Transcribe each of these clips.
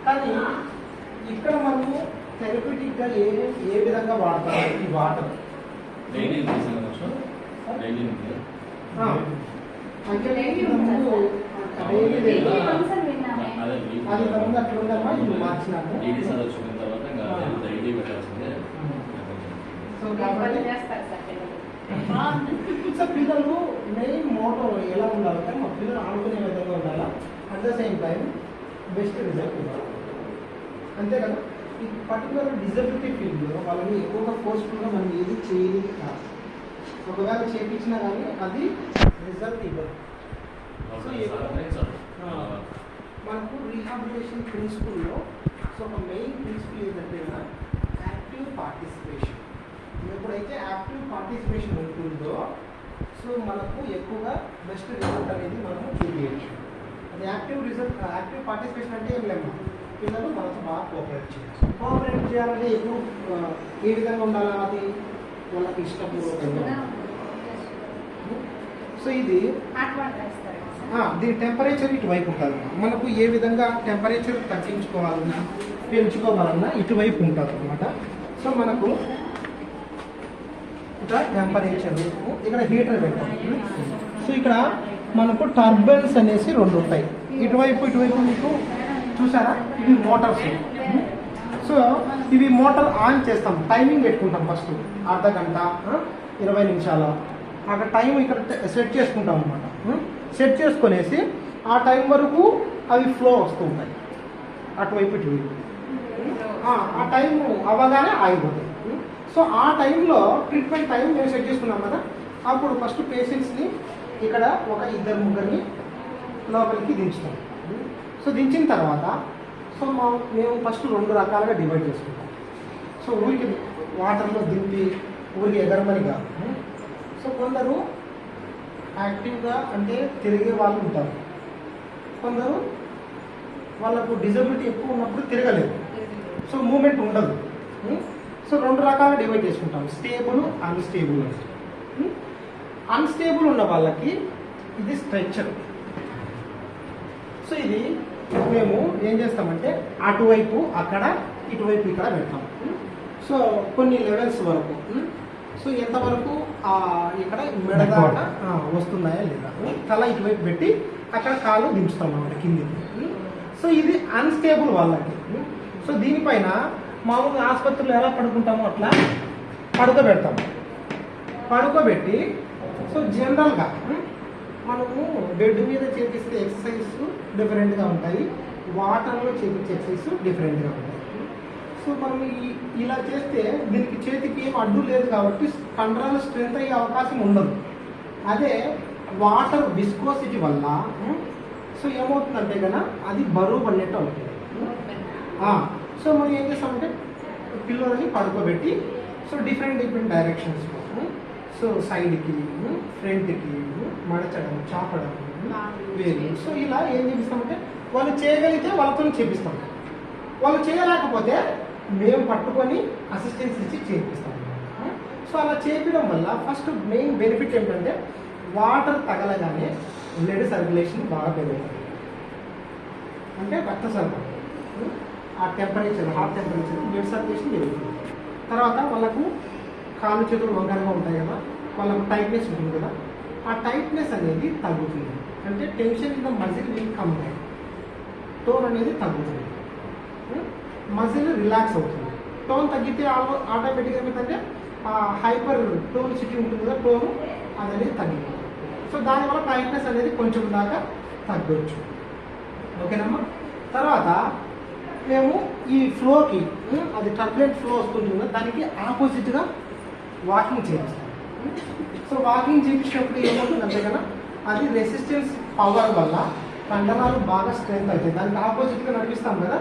కానీ ఇక్కడ మనము థెరపటిక్గా ఏ విధంగా వాడతాం ఈ వాటర్ అది ముందు అట్లా ఉందమ్మా ఇప్పుడు మార్చినాము. సో కాబట్టి సో పిల్లలు మెయిన్ మోటో ఎలా ఉండాలంటే మా పిల్లలు ఆడుకునే విధంగా ఉండాలా, at the same time best result ఇవ్వాలి. అంతే కదా. ఈ పర్టికులర్ డిజబిలిటీ ఫీల్డ్లో వాళ్ళని ఎక్కువగా ఫోర్స్ఫుల్గా మనం ఏది చేయలేదు కాదు. ఒకవేళ చేయించినా కానీ అది రిజల్ట్ ఇవ్వదు. సో మనకు రీహాబిలిటేషన్ ప్రిన్సిపల్లో సో ఒక మెయిన్ ప్రిన్సిపల్ ఏంటంటే యాక్టివ్ పార్టిసిపేషన్. ఎప్పుడైతే యాక్టివ్ పార్టిసిపేషన్ ఉంటుందో సో మనకు ఎక్కువగా బెస్ట్ రిజల్ట్ అనేది మనం చూపించవచ్చు. అది యాక్టివ్ పార్టిసిపేషన్ అంటే ఏం లేదు, పిల్లలు మనకు బాగా కోఆపరేట్ చేయాలంటే ఎప్పుడు ఏ విధంగా ఉండాలా, అది వాళ్ళకి ఇష్టపూర్వకంగా. సో ఇది దీని టెంపరేచర్ ఇటువైపు ఉంటుంది. మనకు ఏ విధంగా టెంపరేచర్ తగ్గించుకోవాలన్నా పెంచుకోవాలన్నా ఇటువైపు ఉంటుంది అనమాట. సో మనకు ఇక్కడ టెంపరేచర్, ఇక్కడ హీటర్ పెట్టాం. సో ఇక్కడ మనకు టర్బైన్స్ అనేసి రెండు ఉంటాయి, ఇటువైపు మీకు చూసారా, ఇవి మోటార్స్. సో ఇవి మోటార్ ఆన్ చేస్తాం, టైమింగ్ పెట్టుకుంటాం. ఫస్ట్ అర్ధ గంట 20 నిమిషాలు అక్కడ టైం ఇక్కడ సెట్ చేసుకుంటాం అనమాట. సెట్ చేసుకునేసి ఆ టైం వరకు అవి ఫ్లో వస్తూ ఉంటాయి అటువైపు ఇటువైపు. ఆ టైం అవ్వగానే ఆగిపోతాయి. సో ఆ టైంలో ట్రీట్మెంట్ టైం మేము సెట్ చేసుకున్నాం కదా, అప్పుడు ఫస్ట్ పేషెంట్స్ని ఇక్కడ ఒక 2-3 లోపలికి దించుతాం. సో దించిన తర్వాత సో మేము ఫస్ట్ 2 రకాలుగా డివైడ్ చేసుకుంటాం. సో ఊరికి వాటర్లో దింపి ఊరికి ఎగరమని కాదు. సో కొందరు యాక్టివ్గా అంటే తిరిగే వాళ్ళు ఉంటారు, కొందరు వాళ్ళకు డిజబిలిటీ ఎక్కువ ఉన్నప్పుడు తిరగలేదు, సో మూమెంట్ ఉండదు. సో 2 రకాలుగా డివైడ్ చేసుకుంటాం, స్టేబుల్, అన్స్టేబుల్. అన్స్టేబుల్ ఉన్న వాళ్ళకి ఇది స్ట్రెచ్చర్. సో ఇది మేము ఏం చేస్తామంటే అటువైపు అక్కడ, ఇటువైపు ఇక్కడ పెడతాం. సో కొన్ని లెవెల్స్ వరకు, సో ఎంతవరకు ఇక్కడ మెడదాకా వస్తున్నాయా లేదా, తల ఇటువైపు పెట్టి అక్కడ కాలు దించుతాం అన్నమాట కిందికి. సో ఇది అన్స్టేబుల్ వాళ్ళకి. సో దీనిపైన మామూలుగా ఆసుపత్రిలో ఎలా పడుకుంటామో అట్లా పడుకోబెడతాం. పడుకోబెట్టి సో జనరల్గా మనము బెడ్ మీద చేపిస్తే ఎక్సర్సైజ్ డిఫరెంట్గా ఉంటాయి, వాటర్లో చేపించే ఎక్సర్సైజ్ డిఫరెంట్గా ఉంటాయి. సో మనం ఇలా చేస్తే దీనికి చేతికి ఏం అడ్డు లేదు కాబట్టి కండరాలు స్ట్రెంత్ అయ్యే అవకాశం ఉండదు. అదే వాటర్ విస్కోసిటీ వల్ల సో ఏమవుతుందంటే కన్నా అది బరువు పడినట్టు అవుతుంది. సో మనం ఏం చేస్తామంటే పిల్లలని పడుకోబెట్టి సో డిఫరెంట్ డైరెక్షన్స్, సో సైడ్కి, ఫ్రంట్కి, మడచడం, చాపడం, వేరు. సో ఇలా ఏం చేపిస్తామంటే వాళ్ళు చేయగలిగితే వాళ్ళతో చేపిస్తాం, వాళ్ళు చేయలేకపోతే మేము పట్టుకొని అసిస్టెన్స్ ఇచ్చి చేపిస్తాం. సో అలా చేపించడం వల్ల ఫస్ట్ మెయిన్ బెనిఫిట్ ఏంటంటే వాటర్ తగలగానే బ్లడ్ సర్క్యులేషన్ బాగా పెరుగుతుంది, అంటే రక్త సరఫరా, ఆ temperature, hot temperature, blood circulation పెరుగుతుంది. తర్వాత వాళ్ళకు కాళ్ళు చేతులు వంకరగా ఉంటాయి కదా, వాళ్ళకు టైట్నెస్ ఉంటుంది కదా, ఆ టైట్నెస్ అనేది తగ్గుతుంది. అంటే tension in the muscle will come down, tone అనేది తగ్గుతుంది, మజిల్ రిలాక్స్ అవుతుంది. టోన్ తగ్గితే ఆటోమేటిక్గా ఏమిటంటే హైపర్ టోనిసిటీ ఉంటుంది కదా, టోను అనేది తగ్గిపోతుంది. సో దానివల్ల టైట్నెస్ అనేది కొంచెం దాకా తగ్గొచ్చు. ఓకేనమ్మా. తర్వాత మేము ఈ ఫ్లోకి, అది టర్బులెంట్ ఫ్లో వస్తుంటుందో దానికి ఆపోజిట్గా వాకింగ్ చేయిస్తాం. సో వాకింగ్ చేయించినప్పుడు ఏమవుతుందంటే కదా, అది రెసిస్టెన్స్ పవర్ వల్ల కండరాలు బాగా స్ట్రెంత్ అవుతాయి. దానికి ఆపోజిట్గా నడిపిస్తాం కదా,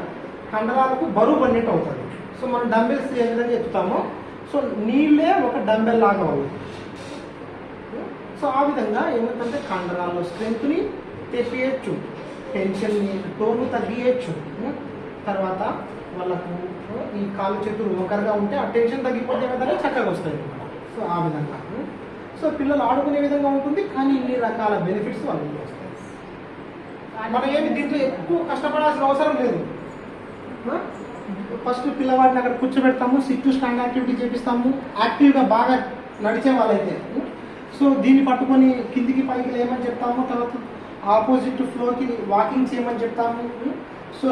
కండరాలకు బరువు పడినట్టు అవుతుంది. సో మనం డంబెల్స్ ఏ విధంగా చెప్తామో సో నీళ్ళే ఒక డంబెల్ లాగా అవుతుంది. సో ఆ విధంగా ఏమిటంటే కండరాల స్ట్రెంత్ని తెప్పియచ్చు, టెన్షన్ని, టోను తగ్గియచ్చు. తర్వాత వాళ్ళకు ఈ కాలు చేతులు ఒకరుగా ఉంటే ఆ టెన్షన్ తగ్గిపోతే విధంగా చక్కగా వస్తాయి. సో ఆ విధంగా సో పిల్లలు ఆడుకునే విధంగా ఉంటుంది, కానీ ఇన్ని రకాల బెనిఫిట్స్ వాళ్ళకి వస్తాయి. మనం ఏమి దీంట్లో ఎక్కువ కష్టపడాల్సిన అవసరం లేదు. ఫస్ట్ పిల్లవాడిని అక్కడ కూర్చోబెడతాము, సిట్ టు స్టాండ్ యాక్టివిటీ చేపిస్తాము. యాక్టివ్గా బాగా నడిచే వాళ్ళైతే సో దీన్ని పట్టుకొని కిందికి పైకి లేమని చెప్తాము. తర్వాత ఆపోజిట్ ఫ్లోకి వాకింగ్ చేయమని చెప్తాము. సో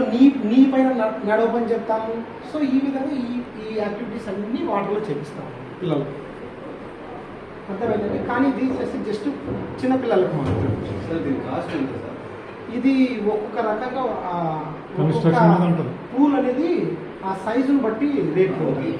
నీ పైన నడవమని చెప్తాము. సో ఈ విధంగా ఈ యాక్టివిటీస్ అన్నీ వాటర్లో చేపిస్తాము పిల్లలు. అర్థమైందండి. కానీ ఇది జస్ట్ చిన్న పిల్లలకు మాత్రం. ఇది ఒక్కొక్క రకంగా పూల్ అనేది ఆ సైజును బట్టి రేట్ ఉంటుంది.